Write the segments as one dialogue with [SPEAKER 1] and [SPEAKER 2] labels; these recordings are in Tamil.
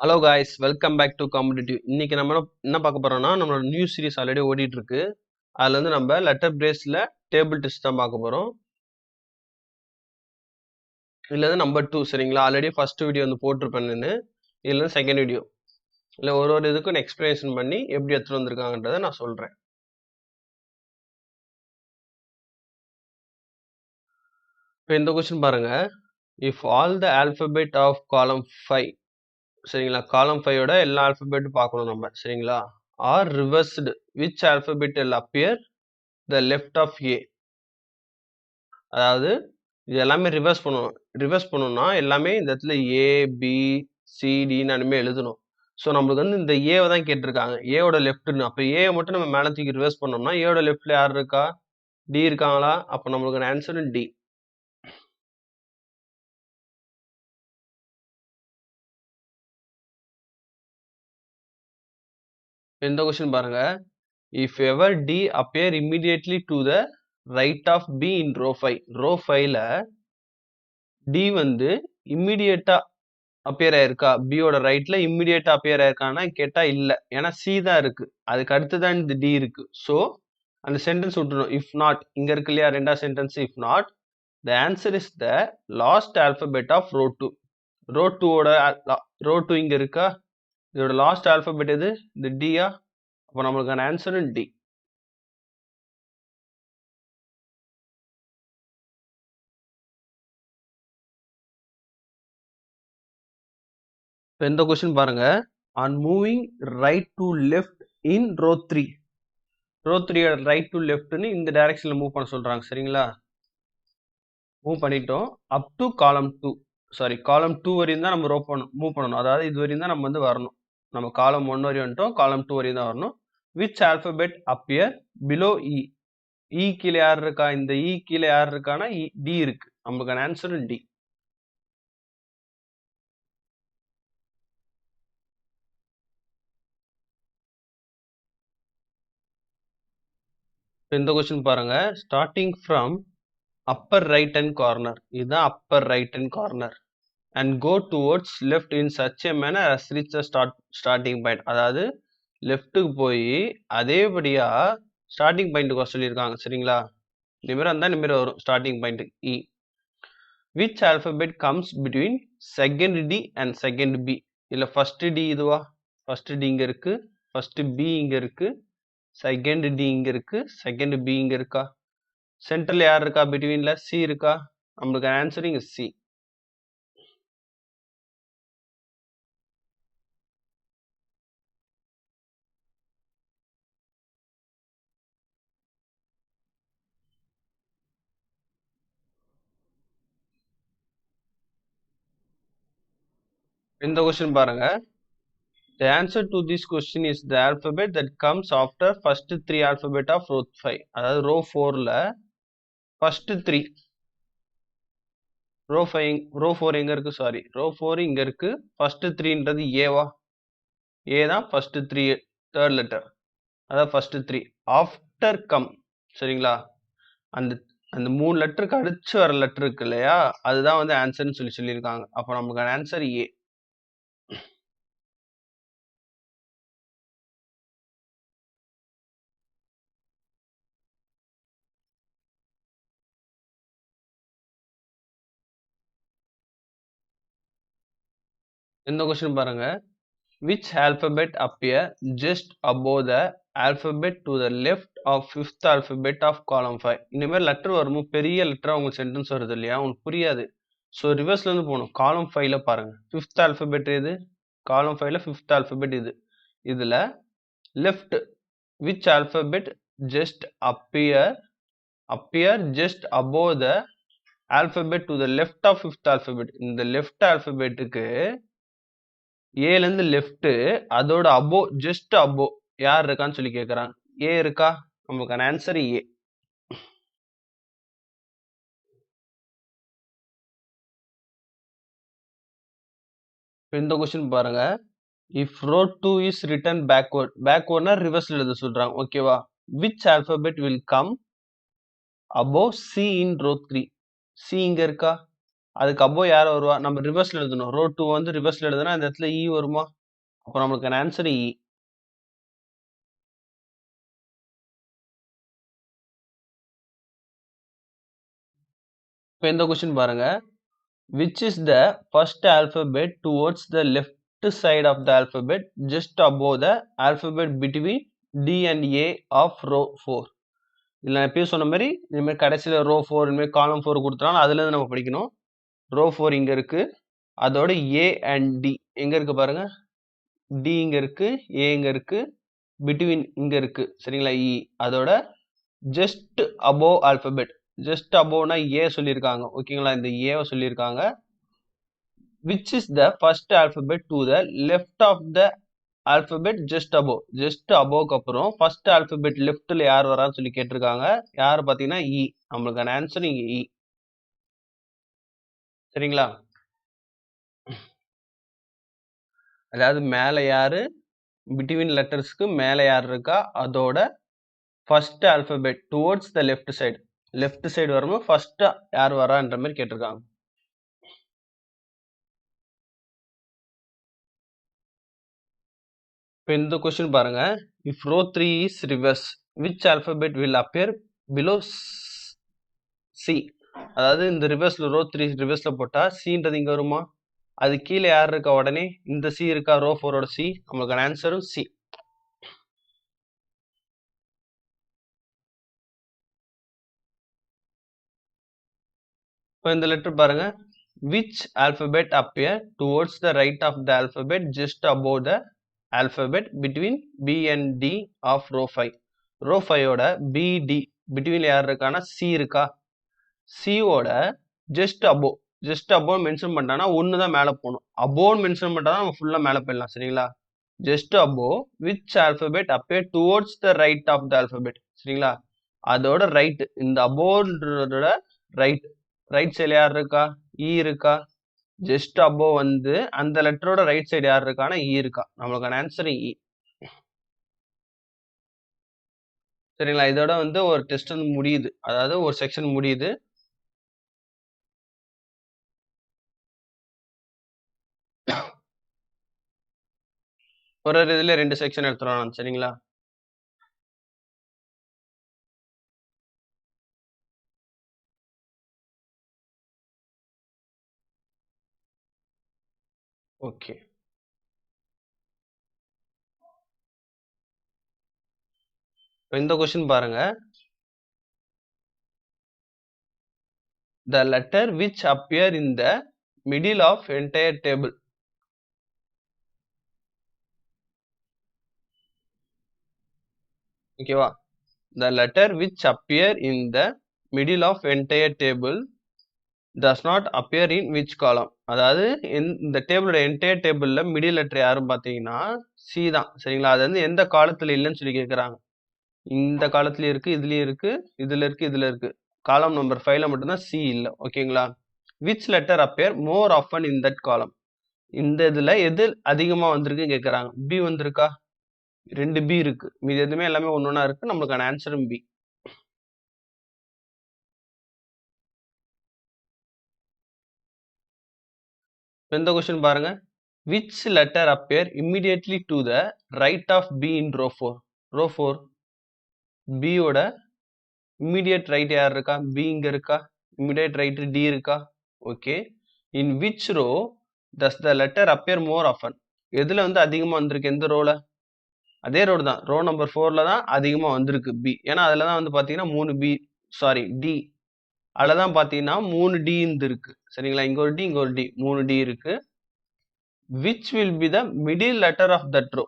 [SPEAKER 1] Hello guys, welcome back to competitive. இன்னைக்கு நம்ம என்ன பார்க்க போறோம்னா, நம்மளோட நியூ சீரிஸ் ஆல்ரெடி ஓடிட்டு இருக்கு. அதுல இருந்து நம்ம லெட்டர் பிரேஸ்ல டேபிள் டெஸ்ட் தான் பார்க்க போறோம். இதுல இருந்து நம்பர் 2 சரிங்களா. ஆல்ரெடி ஃபர்ஸ்ட் வீடியோ வந்து போட்டிருப்பேன்னு, இதுல இருந்து செகண்ட் வீடியோ. இல்ல ஒரு இதுக்கும் எக்ஸ்பிளனேஷன் பண்ணி எப்படி எடுத்துட்டு வந்திருக்காங்கன்றதை நான் சொல்றேன். இப்போ இந்த கொஸ்டின் பாருங்க. If all the alphabet of column 5 சரிங்களா, காலம் 5ஓட எல்லா ஆல்பபெட்டும் பார்க்கணும் நம்ம சரிங்களா. Or reversed, which alphabet will appear the left of A. அதாவது இது எல்லாமே ரிவர்ஸ் பண்ணணும். ரிவர்ஸ் பண்ணணும்னா எல்லாமே இந்த இடத்துல ஏ பி சிடின்னு எழுதணும். ஸோ நம்மளுக்கு வந்து இந்த ஏவை தான் கேட்டிருக்காங்க, ஏவோட லெஃப்ட்னு. அப்போ ஏ மட்டும் நம்ம மேலே தூக்கி ரிவர்ஸ் பண்ணோம்னா ஏவோட லெஃப்ட்ல யார் இருக்கா, டி இருக்காங்களா? அப்போ நம்மளுக்கு ஆன்சர் டி. இந்த கொஸ்டின் பாருங்க. If ever D appear immediately to the right of B in row 5. Row 5ல டி வந்து இம்மிடியேட்டா அப்பியர் ஆயிருக்கா, பியோட ரைட்ல இம்மிடியேட்டா அப்பியர் ஆயிருக்கான்னா கேட்டா இல்ல, ஏன்னா சி தான் இருக்கு, அதுக்கு அடுத்துதான் இந்த டி இருக்கு. ஸோ அந்த சென்டென்ஸ் விட்டுரும். இஃப் நாட் இங்க இருக்கு இல்லையா, ரெண்டாவது sentence. If not, the answer is the last alphabet of row 2. Row 2 இங்க இருக்கா, இதோட லாஸ்ட் ஆல்பபெட் எது, இந்த டியா. அப்போ நம்மளுக்கான ஆன்சர் டி. இந்த கொஸ்டின் பாருங்க. On moving right to left in row 3. Row 3 right to லெஃப்ட்னு இந்த டைரக்ஷன்ல மூவ் பண்ண சொல்றாங்க சரிங்களா. மூவ் பண்ணிட்டோம் அப் டு காலம் 2. சாரி, காலம் 2 வரையும் தான் நம்ம மூவ் பண்ணணும். அதாவது இது வரையும் தான் நம்ம வந்து வரணும். நம்ம காலம் 1 வரையும் வந்துட்டோம், காலம் 2 வரையும் தான் வரணும். விச் ஆல்பபெட் அப்பியர் பிலோ இ. இ கீழே யார் இருக்கா, இந்த இ கீழே யார் இருக்கானா டி இருக்கு. நமக்கான ஆன்சர் டி. இந்த கொஸ்டின் பாருங்க. Starting from upper right hand corner, இதுதான் upper right hand corner, and go towards left in such a manner as reach the starting point. அதாவது லெஃப்ட்டுக்கு போய் அதேபடியா ஸ்டார்டிங் பாயிண்ட்டுக்கு வர சொல்லியிருக்காங்க சரிங்களா. நிமிரம் இருந்தால் நிமிரம் வரும் starting point E. Which alphabet comes between second D and second B. இல்லை ஃபர்ஸ்ட் டி இதுவா, ஃபர்ஸ்ட் டி இங்கே இருக்கு, ஃபர்ஸ்ட் பி இங்கே இருக்கு, செகண்ட் டி இங்கே இருக்கு, செகண்ட் பி இங்கே இருக்கா. சென்டரில் யார் இருக்கா, பிட்வீனில் சி இருக்கா. நம்மளுக்கு ஆன்சர் இங்கே சி. இந்த கொஸ்டின் பாருங்க. The answer to this question is the alphabet that comes after first 3 alphabet of row 5. அதாவது row 4ல first 3. row 4 எங்க இருக்கு, சாரி row 4 இங்க இருக்கு. first 3ன்றது ஏவா, ஏ தான் first 3, third letter. அதாவது first 3 after come சரிங்களா. அந்த அந்த 3 லெட்டருக்கு அடுத்து வர லெட்டர் இருக்கு இல்லையா, அதுதான் வந்து ஆன்சர்னு சொல்லியிருக்காங்க. அப்போ நமக்கு ஆன்சர் ஏ. இந்த கொஸ்டின் பாருங்க. Which alphabet appear just above the alphabet to the left of fifth alphabet of column 5. இந்த மாதிரி லெட்டர் வரும்போது பெரிய லெட்டரா உங்களுக்கு சென்டென்ஸ் வருது இல்லையா, உங்களுக்கு புரியாது. ஸோ ரிவர்ஸ்ல இருந்து போகணும். காலம் 5ல பாருங்க, ஃபிஃப்த் ஆல்பபெட் எது, காலம் 5ல ஃபிஃப்த் ஆல்பபெட் இது. இதுல left, which alphabet just appear just above the alphabet to the left of fifth alphabet. இந்த லெஃப்ட் ஆல்பபெட்டுக்கு ஏல இருந்து லெஃப்ட், அதோட அபோ ஜஸ்ட் அபோ யார் இருக்கான்னு சொல்லி கேக்குறாங்க. ஏ இருக்கா, நமக்கான ஆன்சர் ஏ. இந்த கொஸ்டின் பாருங்க. இஃப் ரோ 2 இஸ் ரிட்டன் பேக்வர்ட்னா ரிவர்ஸ்ல எழுத சொல்றாங்க ஓகேவா. Which alphabet will come above C in row 3. C இங்க இருக்கா, அதுக்கு above யார் வருவா? நம்ம ரிவர்ஸ்ல எழுதணும். ரோ 2 வந்து ரிவர்ஸ்ல எழுதுனா இந்த இடத்துல E வருமா? அப்ப நமக்கான ஆன்சர் E. இப்ப இந்த கொஸ்டின் பாருங்க. Which is the first alphabet towards the left side of the alphabet just above the alphabet between D and A of row 4? இதுல நான் எப்பயும் சொன்ன மாதிரி இந்த மாதிரி கடைசியில ரோ 4 இந்த மாதிரி காலம் 4 கொடுத்துறாங்க, அதுல இருந்து நம்ம படிக்கணும். ரோ 4 இங்க இருக்கு, அதோட A and D எங்க இருக்கு பாருங்க. D இங்க இருக்கு, A இங்க இருக்கு, பிட்வீன் இங்க இருக்கு, சரிங்களா? E அதோட ஜஸ்ட் above alphabet, ஜஸ்ட் above-னா A சொல்லியிருக்காங்க, ஓகேங்களா? இந்த A சொல்லியிருக்காங்க. Which is the first alphabet to the left of the alphabet just above? just aboveக்கு அப்புறம் first alphabet leftல யார் வரான்னு சொல்லி கேட்டிருக்காங்க. யார் பார்த்தீங்கன்னா E. நம்மளுக்கான ஆன்சர் இங்க E. சரிங்களா? அதாவது மேல யாரு, பிட்வீன் லெட்டர்ஸ்க்கு மேல யார் இருக்கா, அதோட first alphabet towards the left side, left side வரும்போது ஃபர்ஸ்ட் யார் வரான்ற மாதிரி கேட்டிருக்காங்க. இப்போ இந்த கொஸ்டின் பாருங்க. If row 3 is reverse, which alphabet will appear below C? அதாவது இந்த ரிவர்ஸ்ல ரோ 3 ரிவர்ஸ்ல போட்டா சின்றது இங்க வருமா? அது கீழே யார் இருக்கா, உடனே இந்த சி இருக்கா, ரோ 4ஓட சி. நம்மளுக்கான ஆன்சரும் சி. இப்போ இந்த லெட்டர் பாருங்க. Which alphabet appear towards the right of the alphabet just above the alphabet between B and D of row 5? Row 5ஓட பிடி பிட்வீன்ல யார் இருக்கானா சி இருக்கா. சியோட just above, just above mention பண்ணிட்டானா ஒன்று தான் மேலே போகணும். அபோவ் மென்ஷன் பண்ணிட்டா நம்ம ஃபுல்லாக மேலே போயிடலாம், சரிங்களா? Just above which alphabet appear towards the right of the alphabet, சரிங்களா? அதோட ரைட், இந்த அபோவ்ன்றதோட ரைட், ரைட் சைடு யார் இருக்கா, இ இருக்கா. ஜஸ்ட் அபோவ் வந்து அந்த லெட்டரோட ரைட் சைடு யார் இருக்கானா இ இருக்கா. நம்மளுக்கான ஆன்சர் இ. சரிங்களா? இதோட வந்து ஒரு டெஸ்ட் வந்து முடியுது, அதாவது ஒரு செக்ஷன் முடியுது. ஒரு இதுல 2 செக்ஷன் எடுத்துருவாங்க, சரிங்களா? ஓகே. இந்த கொஸ்டின் பாருங்க. The letter which appear in the middle of entire table. ஓகேவா? The letter which appear in the middle of entire table does not appear in which column? அதாவது இந்த டேபிளோட என்டையர் டேபிள்ல மிடில் லெட்டர் யாரும் பார்த்தீங்கன்னா சி தான், சரிங்களா? அது வந்து எந்த காலத்துல இல்லைன்னு சொல்லி கேட்குறாங்க. இந்த காலத்துலயும் இருக்கு, இதுலயும் இருக்கு, இதுல இருக்கு, இதுல இருக்கு. காலம் நம்பர் 5ல மட்டும்தான் சி இல்லை, ஓகேங்களா? Which letter appear more often in that column? இந்த இதுல எது அதிகமா வந்திருக்கு கேட்குறாங்க. பி வந்திருக்கா, 2 பி இருக்கு, மீது எதுவுமே எல்லாமே ஒன்னொன்னா இருக்கு. நம்மளுக்கான ஆன்சரும் பி. இந்த கொஸ்டின் பாருங்க. Which letter appear immediately to the right of B in row 4? Row 4 பியோட இம்மிடியட் ரைட் யார் இருக்கா, பி இங்க இருக்கா. இம்மிடியட் ரைட் டி இருக்கா. Okay. In which row does the letter appear more often? எதுல வந்து அதிகமா வந்திருக்கு, எந்த ரோல? அதே ரோடு தான், ரோ நம்பர் 4ல தான் அதிகமா வந்திருக்கு பி. ஏன்னா அதுல தான் வந்து பாத்தீங்கன்னா 3 பி, சாரி டி, அதில் தான் பார்த்தீங்கன்னா 3 டி இருக்கு, சரிங்களா? இங்க ஒரு டி, இங்க ஒரு டி, 3 டி இருக்கு. Which will be the middle letter of that row?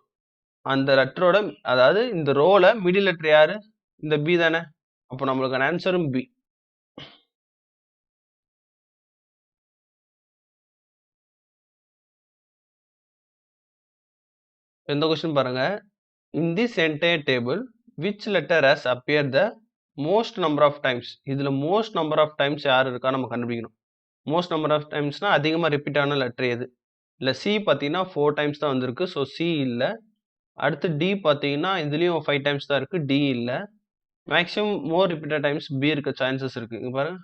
[SPEAKER 1] அந்த லெட்டரோட, அதாவது இந்த ரோல மிடில் லெட்டர் யாரு, இந்த பி தானே. அப்போ நம்மளுக்கான ஆன்சரும் பி. இந்த கொஸ்டின் பாருங்க. In this entire table which letter has appear the most number of times? இதுல மோஸ்ட் நம்பர் ஆஃப் டைம்ஸ் யார் இருக்கா நம்ம கண்டுபிடிக்கணும். மோஸ்ட் நம்பர் ஆஃப் டைம்ஸ்னா அதிகமா ரிப்பீட் ஆன லெட்டர் எது? இல்லை சி பார்த்தீங்கன்னா 4 டைம்ஸ் தான் வந்திருக்கு, ஸோ சி இல்லை. அடுத்து டி பார்த்தீங்கன்னா இதுலேயும் 5 டைம்ஸ் தான் இருக்குது, டி இல்லை. மேக்ஸிமம் மோர் ரிப்பீட்டட் டைம்ஸ் பி இருக்க சான்சஸ் இருக்குது. இங்கே பாருங்க.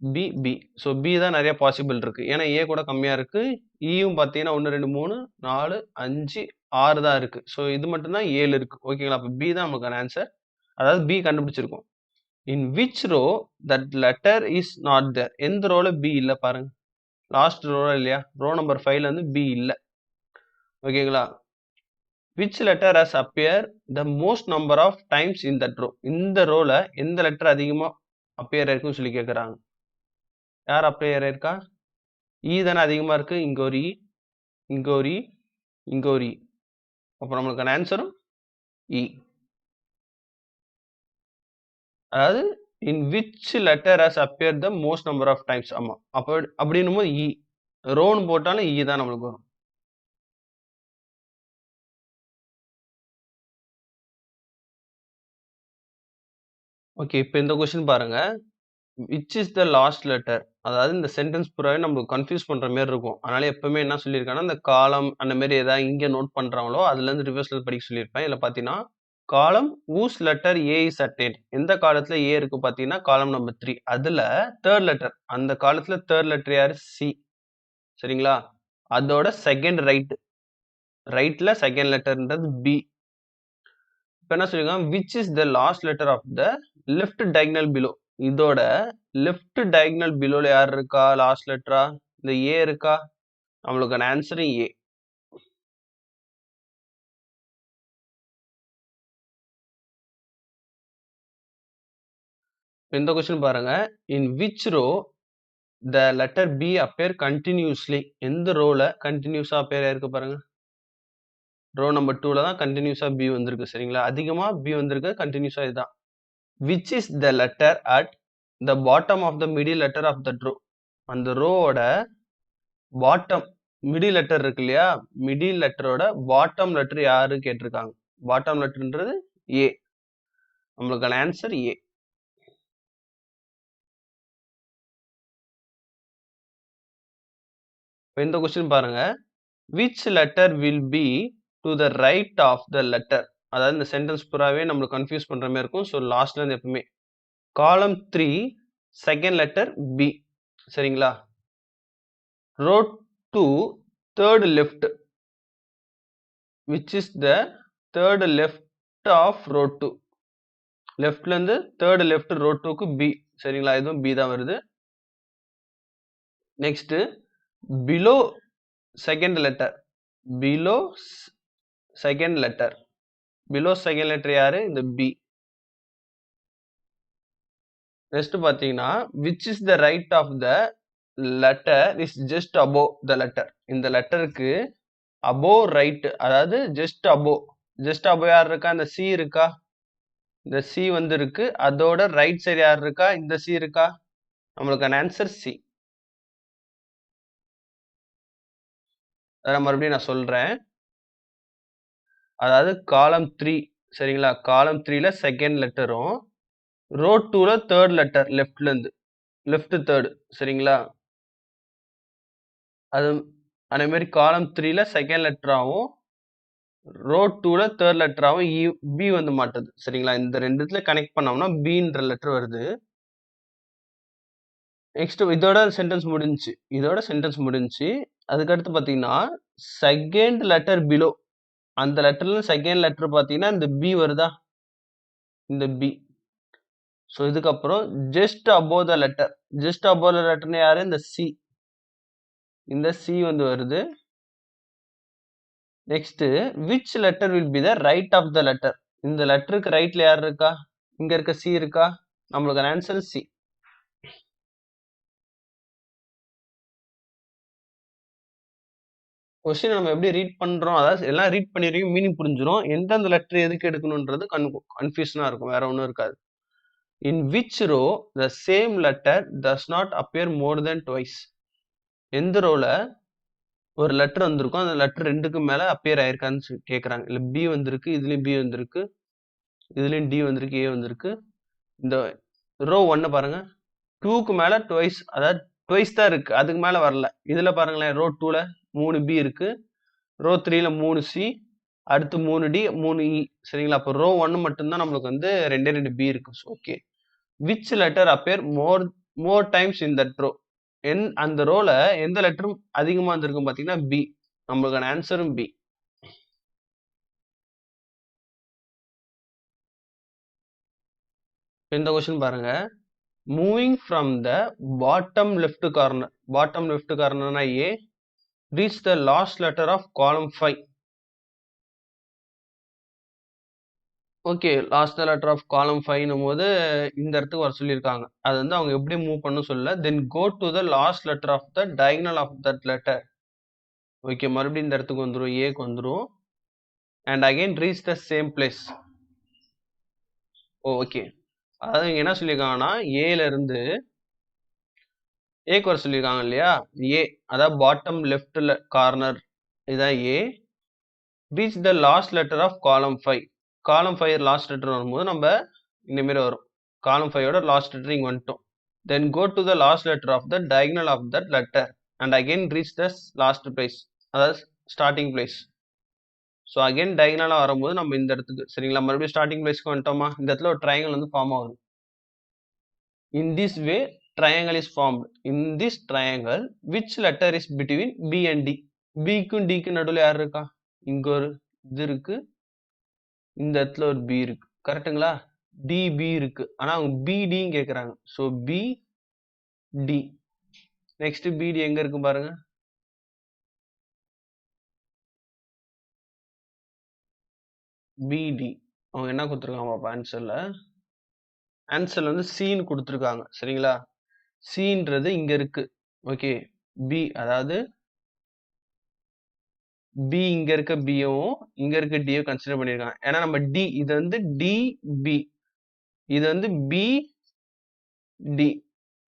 [SPEAKER 1] B B. ஸோ பி தான் நிறைய பாசிபிள் இருக்கு. ஏன்னா ஏ கூட கம்மியா இருக்கு. ஈயும் பார்த்தீங்கன்னா 1 2 3 4 5 6 தான் இருக்கு. ஸோ இது மட்டும் தான் 7 இருக்கு. ஓகேங்களா? அப்ப பி தான் நமக்கான ஆன்சர். அதாவது பி கண்டுபிடிச்சிருக்கோம். In which row that letter is not there. எந்த ரோல பி இல்ல பாருங்க. லாஸ்ட் ரோ இல்லையா? ரோ நம்பர் 5ல வந்து பி இல்ல. ஓகேங்களா? Which letter has appear the most number of times in that row. இந்த ரோல எந்த லெட்டர் அதிகமா அப்பியர் இருக்குன்னு சொல்லி கேட்குறாங்க. யார் அப்பியர் இருக்கா? இ தானே அதிகமா இருக்கு. இங்க ஒரு இ, இங்க ஒரு இ, இங்க ஒரு இ. அப்போ நம்மளுக்கான ஆன்சரும் இ. அதாவது in which letter has appear the most number of times. ஆமா. அப்போ அப்படின்னும் போது இ. ரோன்னு போட்டாலும் இ தான் நம்மளுக்கு வரும். ஓகே, இப்போ இந்த கொஸ்டின் பாருங்க. Which is the last letter. அதாவது இந்த சென்டென்ஸ் பூராவே நம்மளுக்கு கன்ஃபியூஸ் பண்ற மாதிரி இருக்கும். அதனால எப்பவுமே என்ன சொல்லியிருக்காங்கன்னா, இந்த காலம் அந்த மாதிரி ஏதாவது இங்க நோட் பண்றாங்களோ அதுல இருந்து ரிவர்ஸ்ல படிக்க சொல்லியிருப்பேன். இதுல பாத்தீங்கன்னா காலம் ஊஸ் லெட்டர் ஏ இஸ் அட்டென்ட். எந்த காலத்துல ஏ இருக்கு பாத்தீங்கன்னா காலம் நம்பர் 3. அதுல தேர்ட் லெட்டர், அந்த காலத்துல தேர்ட் லெட்டர் யாரு? சி. சரிங்களா? அதோட செகண்ட் ரைட்ல செகண்ட் லெட்டர்ன்றது பி. இப்ப என்ன சொல்லிருக்காங்க? Which is the last letter of the left diagonal below. இதோட லெஃப்ட் டயகனல் பிலோல யார் இருக்கா? லாஸ்ட் லெட்டரா? இந்த ஏ இருக்கா? நம்மளுக்கான ஆன்சர் ஏ. இந்த கொஸ்டின் பாருங்க. In which row the letter B appear continuously. எந்த ரோல கண்டினியூஸா அப்பியர் ஆயிருக்கு பாருங்க. ரோ நம்பர் 2ல தான் கண்டினியூஸா பி வந்திருக்கு. சரிங்களா? அதிகமா பி வந்திருக்கு. கண்டினியூஸா இதுதான். Which is the letter at the bottom of the middle letter of that row. அந்த ரோவோட பாட்டம் மிடில் லெட்டர் இருக்கு இல்லையா? மிடில் லெட்டரோட பாட்டம் லெட்டர் யாரு கேட்டிருக்காங்க. பாட்டம் லெட்டர்ன்றது ஏ. நம்மளுக்கான ஆன்சர் ஏ. இந்த கொஸ்டின் பாருங்க. Which letter will be to the right of the letter. அதாவது இந்த சென்டென்ஸ் பூராவே நம்மளுக்கு கன்ஃபியூஸ் பண்ற மாதிரி இருக்கும். ஸோ லாஸ்ட்ல இருந்து எப்பவுமே காலம் 3 செகண்ட் லெட்டர் பி. சரிங்களா? Row 2 third left. Which is the third left of row 2. லெஃப்ட்ல இருந்து தேர்ட் லெஃப்ட் ரோ 2க்கு பி. சரிங்களா? இதுவும் பி தான் வருது. Next below second letter. Below second letter. Below second letter யாரு? இந்த பி. நெக்ஸ்ட் பாத்தீங்கன்னா which is the right of the letter is just above the letter. இந்த லெட்டருக்கு அபோவ் ரைட், அதாவது ஜஸ்ட் அபோவ் யார் இருக்கா? இந்த சி இருக்கா? இந்த சி வந்து இருக்கு. அதோட ரைட் சைடு யார் இருக்கா? இந்த சி இருக்கா? நம்மளுக்கான ஆன்சர் சி. மறுபடியும் நான் சொல்றேன். அதாவது காலம் 3. சரிங்களா? காலம் 3ல செகண்ட் லெட்டரும் ரோ 2ல தேர்ட் லெட்டர் லெஃப்ட்ல இருந்து லெஃப்ட் தேர்ட். சரிங்களா? அது அதே மாதிரி காலம் 3ல செகண்ட் லெட்டராகவும் ரோ 2ல தேர்ட் லெட்டராகவும் பி வந்து மாட்டுது. சரிங்களா? இந்த ரெண்டுத்துல கனெக்ட் பண்ணோம்னா பின்ற லெட்டர் வருது. நெக்ஸ்ட் இதோட சென்டென்ஸ் முடிஞ்சுச்சு. அதுக்கடுத்து பாத்தீங்கன்னா செகண்ட் லெட்டர் பிலோ. அந்த லெட்டர்ல செகண்ட் லெட்டர் பாத்தீங்கன்னா இந்த பி வருதா? இந்த பி. ஸோ இதுக்கப்புறம் just above the letter. Just above the லெட்டர்னு யாரு? இந்த சி. இந்த சி வந்து வருது. Next which letter will be the right of the letter. இந்த லெட்டருக்கு ரைட்ல யார் இருக்கா? இங்க இருக்க சி இருக்கா? நம்மளுக்கு ஆன்சர் சி. கொஸ்டின் நம்ம எப்படி ரீட் பண்றோம், அதாவது எல்லாம் ரீட் பண்ணிருக்கோம், மீனிங் புரிஞ்சிடும். எந்தெந்த லெட்டர் எதுக்கு எடுக்கணும்ன்றது கன்ஃபியூஷனா இருக்கும், வேற ஒன்றும் இருக்காது. In which row the same letter does not appear more then twice. எந்த ரோல ஒரு லெட்டர் வந்திருக்கும், அந்த லெட்டர் 2க்கு மேல அப்பியர் ஆயிருக்கான்னு கேட்கறாங்க. இல்ல பி வந்திருக்கு, இதுலயும் பி வந்திருக்கு, இதுலயும் டி வந்திருக்கு, ஏ வந்திருக்கு. இந்த ரோ 1 பாருங்க, 2க்கு மேல ட்வைஸ், அதாவது ட்வைஸ் தான் இருக்கு, அதுக்கு மேல வரல. இதுல பாருங்களேன், ரோ 2ல 3 பி இருக்கு, ரோ 3ல 3 சி, அடுத்து 3 டி 3 இ. சரிங்களா? அப்போ ரோ 1 மட்டும்தான் நம்மளுக்கு வந்து 2 பி இருக்கு. Okay. Which letter appear more times in that row. அந்த ரோல எந்த லெட்டரும் அதிகமா இருந்திருக்கும் பாத்தீங்கன்னா பி. நம்மளுக்கான ஆன்சரும் பி. இந்த கொஸ்டின் பாருங்க. Moving from the bottom left கார்னர்னா A, reach the last letter of column 5. Okay, last letter of காலம் 5னும் போது இந்த இடத்துக்கு வர சொல்லியிருக்காங்க. அது வந்து அவங்க எப்படி மூவ் பண்ண சொல்ல. Then go to the last letter of the diagonal of that letter. Okay, மறுபடியும் இந்த இடத்துக்கு வந்துடும், ஏக்கு வந்துடும். And again reach the same place. Okay, அதாவது என்ன சொல்லியிருக்காங்கன்னா ஏல இருந்து ஏக்கு வர சொல்லியிருக்காங்க இல்லையா. ஏ அதாவது பாட்டம் லெஃப்ட் கார்னர் இதான் A. Reach the last letter of column 5. காலம் 5 லாஸ்ட் லெட்டர் வரும்போது நம்ம இந்த மாதிரி வரும். காலம் 5ஓட லாஸ்ட் லெட்டர் இங்க வந்துட்டோம். Then go to the last letter of the diagonal of that letter and again reach the last place, அதாவது ஸ்டார்டிங் பிளேஸ். ஸோ அகைன் டயகனலாக வரும்போது நம்ம இந்த இடத்துக்கு, சரிங்களா, மறுபடியும் ஸ்டார்டிங் பிளேஸ்க்கு வந்துட்டோமா. இந்த இடத்துல ஒரு ட்ரையாங்கிள் வந்து ஃபார்ம் ஆகுது. In this way triangle is formed. In this triangle which letter is between B and D. பிக்கும் டிக்கு நடுவில் யார் இருக்கா? இங்க ஒரு இது இருக்கு, இந்த இடத்துல ஒரு பி இருக்கு, கரெக்டுங்களா. டிபி இருக்கு, ஆனா அவங்க பிடின்னு கேக்குறாங்க. So B D. நெக்ஸ்ட் பிடி எங்க இருக்கு பாருங்க. பிடி அவங்க என்ன கொடுத்துருக்காங்க பாப்பா ஆன்சர்ல. ஆன்சர்ல வந்து சீன் கொடுத்துருக்காங்க, சரிங்களா. சீன்றது இங்க இருக்கு. ஓகே, பி அதாவது பி இங்க இருக்க பியும் இங்க இருக்க டியும் கன்சிடர் பண்ணிருக்காங்க. ஏன்னா நம்ம டி இது வந்து டி பி, இது வந்து பி டி.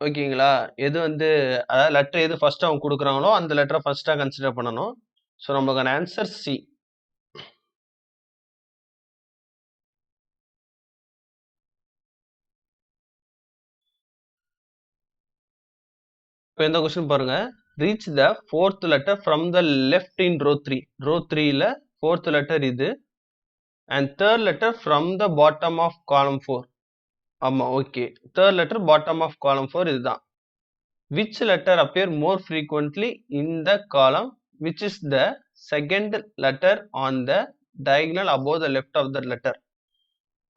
[SPEAKER 1] ஓகேங்களா. எது வந்து அதாவது லெட்டர் எது ஃபர்ஸ்ட் அவங்க கொடுக்குறாங்களோ அந்த லெட்டரை ஃபர்ஸ்டா கன்சிடர் பண்ணணும். ஸோ நம்மளுக்கான ஆன்சர் சி. இப்போ இந்த கொஸ்டின் பாருங்க. Reach the fourth letter from the left in row 3. Row 3ல ஃபோர்த் லெட்டர் இது and third letter from the bottom of column 4. ஆமா, okay, third letter bottom of column 4 இதுதான். which letter appear more frequently in the column which is the second letter on the diagonal above the left of the letter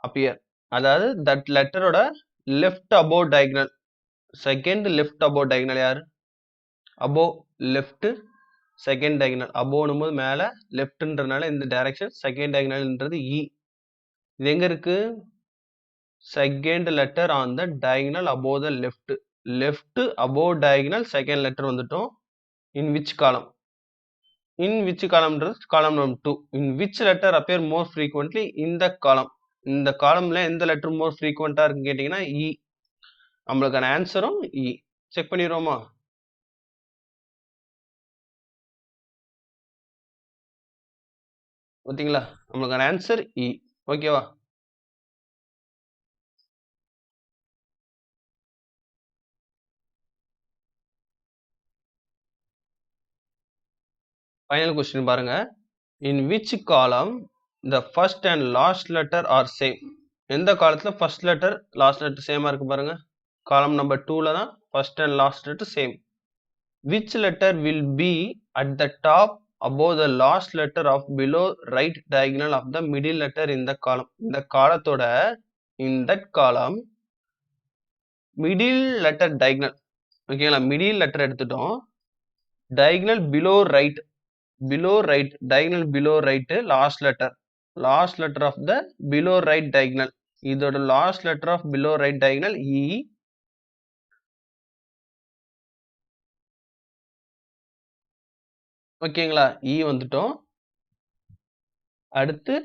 [SPEAKER 1] appear. அதாவது that letter ஓட left above diagonal, second left above diagonal யாரு? above left second diagonal. above போது மேல, leftன்றனால இந்த direction, second diagonalன்றது E. இது எங்க இருக்கு? second letter on the diagonal above the left above diagonal second letter வந்துட்டோம். in which column? in which column ன்றது column number 2. in which letter appear more frequently in the column. இந்த காலம்ல எந்த லெட்டர் மோர் ஃப்ரீக்வெண்டா இருக்குன்னு கேட்டீங்கன்னா இ. நம்மளுக்கான ஆன்சரும் இ. செக் பண்ணிடுவோமா? ஓகேங்களா, நம்மளுக்கான ஆன்சர் இ. ஓகேவா. ஃபைனல் கொஸ்டின் பாருங்க. in which column the first and last letter are same. எந்த காலத்துல ஃபர்ஸ்ட் லெட்டர் லாஸ்ட் லெட்டர் சேமா இருக்கு பாருங்க. காலம் நம்பர் 2ல தான் first and last letter same. which letter will be at the top above the last letter of below right diagonal of the middle letter in the column. இந்த காலத்தோட in that column middle letter diagonal. ஓகேங்களா, middle letter எடுத்துட்டோம். diagonal below right diagonal below right last letter of the below right diagonal. இதோட last letter of below right diagonal E. ஓகேங்களா, E வந்துட்டோம். அடுத்து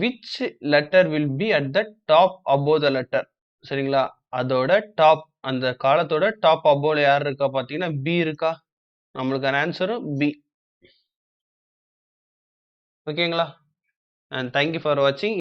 [SPEAKER 1] which letter will be at the top above the letter. சரிங்களா, அதோட டாப், அந்த காலத்தோட டாப் அபோவ்ல யார் இருக்கா பாத்தீங்கன்னா பி இருக்கா. நம்மளுக்கான ஆன்சரும் பி. ஓகேங்களா. and thank you for watching.